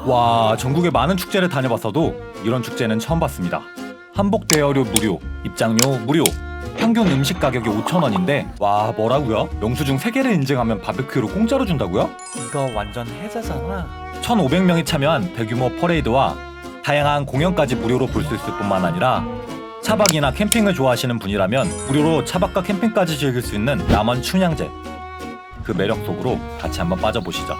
와, 전국의 많은 축제를 다녀봤어도 이런 축제는 처음 봤습니다. 한복 대여료 무료, 입장료 무료, 평균 음식 가격이 5,000원인데 와, 뭐라고요? 영수증 3개를 인증하면 바베큐로 공짜로 준다고요? 이거 완전 해자잖아. 1,500명이 참여한 대규모 퍼레이드와 다양한 공연까지 무료로 볼 수 있을 뿐만 아니라 차박이나 캠핑을 좋아하시는 분이라면 무료로 차박과 캠핑까지 즐길 수 있는 남원 춘향제, 그 매력 속으로 같이 한번 빠져보시죠.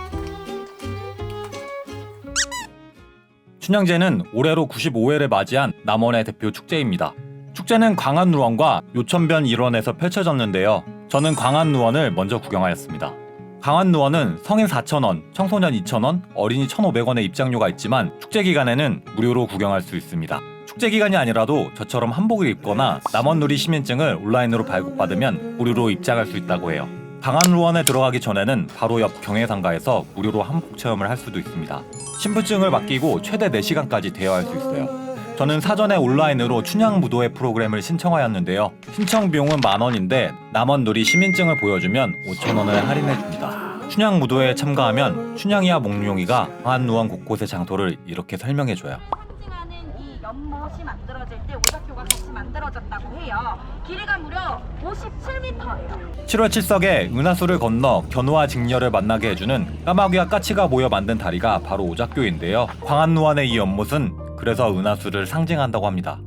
춘향제는 올해로 95회를 맞이한 남원의 대표 축제입니다. 축제는 광안루원과 요천변 일원에서 펼쳐졌는데요. 저는 광안루원을 먼저 구경하였습니다. 광안루원은 성인 4,000원, 청소년 2,000원, 어린이 1,500원의 입장료가 있지만 축제 기간에는 무료로 구경할 수 있습니다. 축제 기간이 아니라도 저처럼 한복을 입거나 남원누리 시민증을 온라인으로 발급받으면 무료로 입장할 수 있다고 해요. 광안루원에 들어가기 전에는 바로 옆 경회상가에서 무료로 한복 체험을 할 수도 있습니다. 신분증을 맡기고 최대 4시간까지 대여할 수 있어요. 저는 사전에 온라인으로 춘향무도회 프로그램을 신청하였는데요. 신청 비용은 10,000원인데 남원누리 시민증을 보여주면 5,000원을 할인해줍니다. 춘향무도회에 참가하면 춘향이와 몽룡이가 광안루원 곳곳의 장소를 이렇게 설명해줘요. 상징하는 이 연못이 만들어질 때 오작교가 같이 만들어졌다고 해요. 길이가 무려 57m예요. 7월 7석에 은하수를 건너 견우와 직녀를 만나게 해주는 까마귀와 까치가 모여 만든 다리가 바로 오작교인데요. 광안루원의 이 연못은 그래서 은하수를 상징한다고 합니다.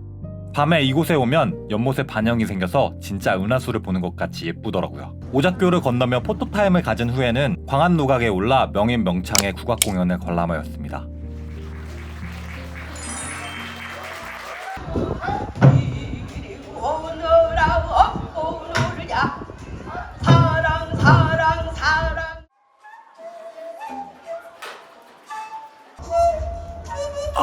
밤에 이곳에 오면 연못에 반영이 생겨서 진짜 은하수를 보는 것 같이 예쁘더라고요. 오작교를 건너며 포토타임을 가진 후에는 광안노각에 올라 명인명창의 국악공연을 관람하였습니다.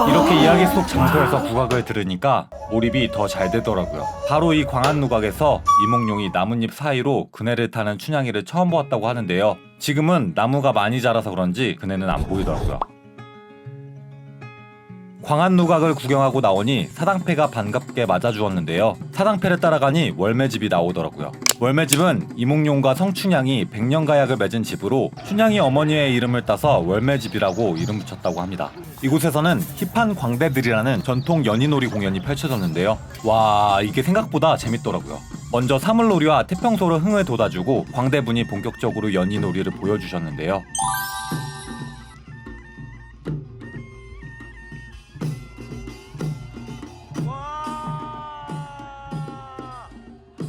이렇게 이야기 속 장소에서 국악을 들으니까 몰입이 더 잘 되더라고요. 바로 이 광안누각에서 이몽룡이 나뭇잎 사이로 그네를 타는 춘향이를 처음 보았다고 하는데요. 지금은 나무가 많이 자라서 그런지 그네는 안 보이더라고요. 광안누각을 구경하고 나오니 사당패가 반갑게 맞아주었는데요. 사당패를 따라가니 월매집이 나오더라고요. 월매집은 이몽룡과 성춘향이 백년가약을 맺은 집으로 춘향이 어머니의 이름을 따서 월매집이라고 이름 붙였다고 합니다. 이곳에서는 힙한 광대들이라는 전통 연희놀이 공연이 펼쳐졌는데요. 와, 이게 생각보다 재밌더라고요. 먼저 사물놀이와 태평소로 흥을 돋아주고 광대분이 본격적으로 연희놀이를 보여주셨는데요.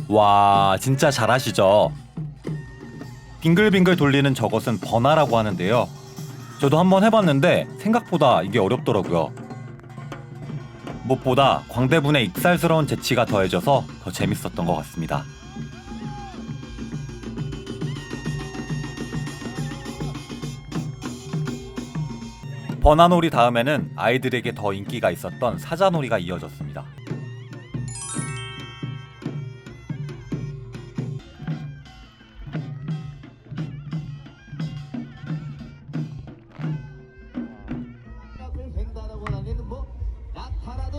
와, 진짜 잘하시죠? 빙글빙글 돌리는 저것은 번화라고 하는데요. 저도 한번 해봤는데 생각보다 이게 어렵더라고요. 무엇보다 광대분의 익살스러운 재치가 더해져서 더 재밌었던 것 같습니다. 번화놀이 다음에는 아이들에게 더 인기가 있었던 사자놀이가 이어졌습니다.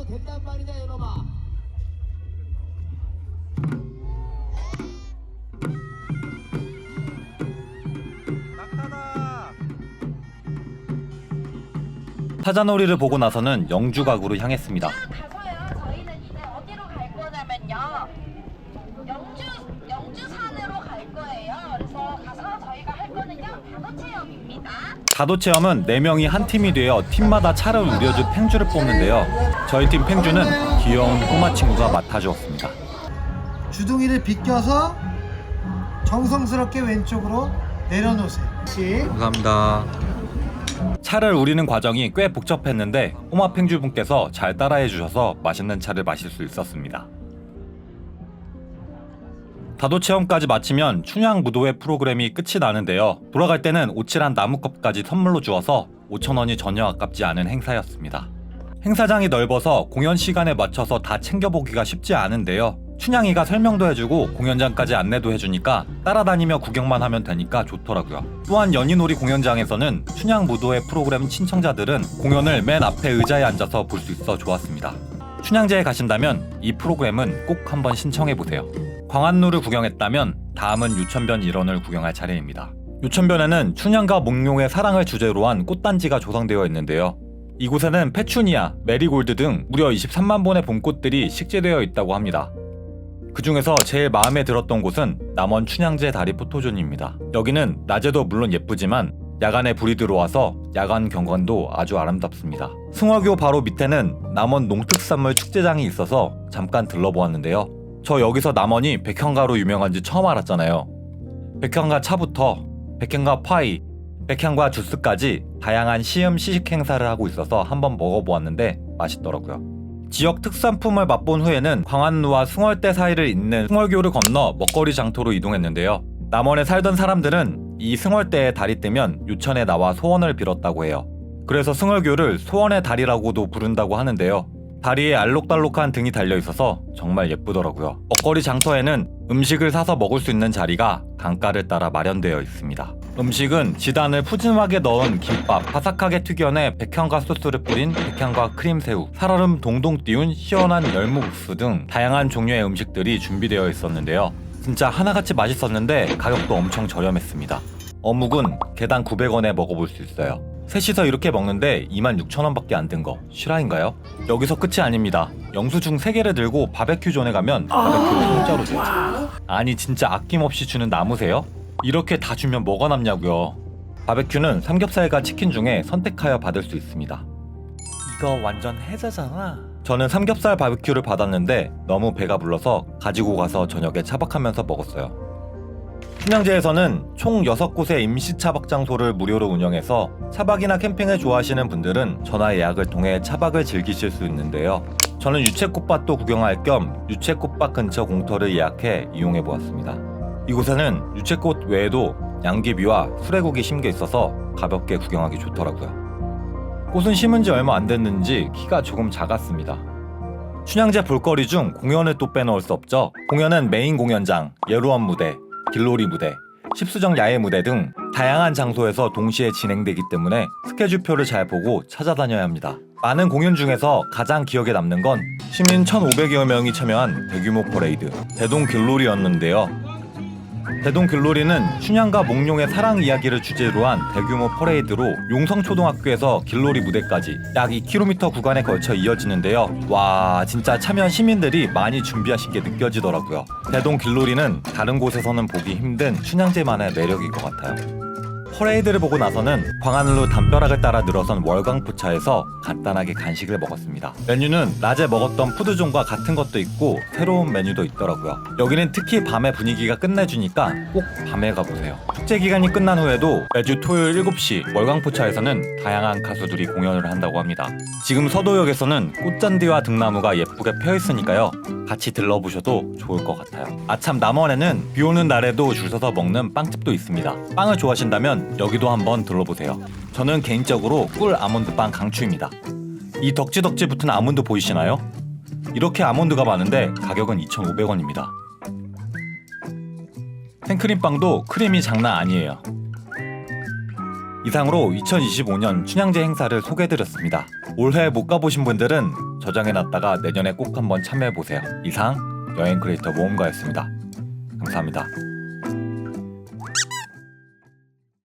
된단 말이냐 이놈아. 사자놀이를 보고 나서는 영주각으로 향했습니다. 가서요. 저희는 이제 어디로 갈 거냐면요. 영주산으로 갈 거예요. 그래서 가서 저희가 할 거는요. 단어 체험입니다. 다도 체험은 4명이 한 팀이 되어 팀마다 차를 우려줄 팽주를 뽑는데요. 저희 팀 팽주는 귀여운 꼬마 친구가 맡아주었습니다. 주둥이를 비껴서 정성스럽게 왼쪽으로 내려놓으세요. 감사합니다. 차를 우리는 과정이 꽤 복잡했는데 꼬마 팽주분께서 잘 따라해 주셔서 맛있는 차를 마실 수 있었습니다. 다도 체험까지 마치면 춘향 무도회 프로그램이 끝이 나는데요. 돌아갈 때는 오칠한 나무컵까지 선물로 주어서 5,000원이 전혀 아깝지 않은 행사였습니다. 행사장이 넓어서 공연 시간에 맞춰서 다 챙겨보기가 쉽지 않은데요. 춘향이가 설명도 해주고 공연장까지 안내도 해주니까 따라다니며 구경만 하면 되니까 좋더라고요. 또한 연희놀이 공연장에서는 춘향 무도회 프로그램 신청자들은 공연을 맨 앞에 의자에 앉아서 볼 수 있어 좋았습니다. 춘향제에 가신다면 이 프로그램은 꼭 한번 신청해보세요. 광안루를 구경했다면 다음은 유천변 일원을 구경할 차례입니다. 요천변에는 춘향과 몽룡의 사랑을 주제로 한 꽃단지가 조성되어 있는데요. 이곳에는 페추니아, 메리골드 등 무려 23만 본의 봄꽃들이 식재되어 있다고 합니다. 그 중에서 제일 마음에 들었던 곳은 남원 춘향제 다리 포토존입니다. 여기는 낮에도 물론 예쁘지만 야간에 불이 들어와서 야간 경관도 아주 아름답습니다. 승월교 바로 밑에는 남원 농특산물 축제장이 있어서 잠깐 들러보았는데요. 저 여기서 남원이 백향가로 유명한지 처음 알았잖아요. 백향가 차부터 백향가 파이, 백향가 주스까지 다양한 시음 시식 행사를 하고 있어서 한번 먹어보았는데 맛있더라고요. 지역 특산품을 맛본 후에는 광안루와 승월대 사이를 잇는 승월교를 건너 먹거리 장터로 이동했는데요. 남원에 살던 사람들은 이 승월대에 달이 뜨면 유천에 나와 소원을 빌었다고 해요. 그래서 승월교를 소원의 다리라고도 부른다고 하는데요. 다리에 알록달록한 등이 달려있어서 정말 예쁘더라고요. 먹거리 장터에는 음식을 사서 먹을 수 있는 자리가 강가를 따라 마련되어 있습니다. 음식은 지단을 푸짐하게 넣은 김밥, 바삭하게 튀겨내 백향과 소스를 뿌린 백향과 크림새우, 살얼음 동동 띄운 시원한 열무국수 등 다양한 종류의 음식들이 준비되어 있었는데요. 진짜 하나같이 맛있었는데 가격도 엄청 저렴했습니다. 어묵은 개당 900원에 먹어볼 수 있어요. 셋이서 이렇게 먹는데 26,000원밖에 안 든 거 실화인가요? 여기서 끝이 아닙니다. 영수증 3개를 들고 바베큐 존에 가면 바베큐를 공짜로 줘요. 아니 진짜 아낌없이 주는 나무세요? 이렇게 다 주면 뭐가 남냐고요. 바베큐는 삼겹살과 치킨 중에 선택하여 받을 수 있습니다. 이거 완전 해자잖아. 저는 삼겹살 바베큐를 받았는데 너무 배가 불러서 가지고 가서 저녁에 차박하면서 먹었어요. 춘향제에서는 총 6곳의 임시 차박 장소를 무료로 운영해서 차박이나 캠핑을 좋아하시는 분들은 전화 예약을 통해 차박을 즐기실 수 있는데요. 저는 유채꽃밭도 구경할 겸 유채꽃밭 근처 공터를 예약해 이용해 보았습니다. 이곳에는 유채꽃 외에도 양귀비와 수레국이 심겨 있어서 가볍게 구경하기 좋더라고요. 꽃은 심은 지 얼마 안 됐는지 키가 조금 작았습니다. 춘향제 볼거리 중 공연을 또 빼놓을 수 없죠. 공연은 메인 공연장, 예루원 무대, 길놀이 무대, 십수정 야외 무대 등 다양한 장소에서 동시에 진행되기 때문에 스케줄표를 잘 보고 찾아다녀야 합니다. 많은 공연 중에서 가장 기억에 남는 건 시민 1,500여 명이 참여한 대규모 퍼레이드, 대동 길놀이였는데요. 대동 길놀이는 춘향과 몽룡의 사랑 이야기를 주제로 한 대규모 퍼레이드로 용성초등학교에서 길놀이 무대까지 약 2km 구간에 걸쳐 이어지는데요. 와, 진짜 참여한 시민들이 많이 준비하신 게 느껴지더라고요. 대동 길놀이는 다른 곳에서는 보기 힘든 춘향제만의 매력일 것 같아요. 퍼레이드를 보고 나서는 광안루 담벼락을 따라 늘어선 월광포차에서 간단하게 간식을 먹었습니다. 메뉴는 낮에 먹었던 푸드존과 같은 것도 있고 새로운 메뉴도 있더라고요. 여기는 특히 밤의 분위기가 끝내주니까 꼭 밤에 가보세요. 축제 기간이 끝난 후에도 매주 토요일 7시 월광포차에서는 다양한 가수들이 공연을 한다고 합니다. 지금 서도역에서는 꽃잔디와 등나무가 예쁘게 펴있으니까요. 같이 들러보셔도 좋을 것 같아요. 아참 남원에는 비오는 날에도 줄 서서 먹는 빵집도 있습니다. 빵을 좋아하신다면 여기도 한번 들러보세요. 저는 개인적으로 꿀 아몬드빵 강추입니다. 이 덕지덕지 붙은 아몬드 보이시나요? 이렇게 아몬드가 많은데 가격은 2,500원입니다. 생크림빵도 크림이 장난 아니에요. 이상으로 2025년 춘향제 행사를 소개해드렸습니다. 올해 못 가보신 분들은 저장해놨다가 내년에 꼭 한번 참여해보세요. 이상 여행 크리에이터 모험가였습니다. 감사합니다.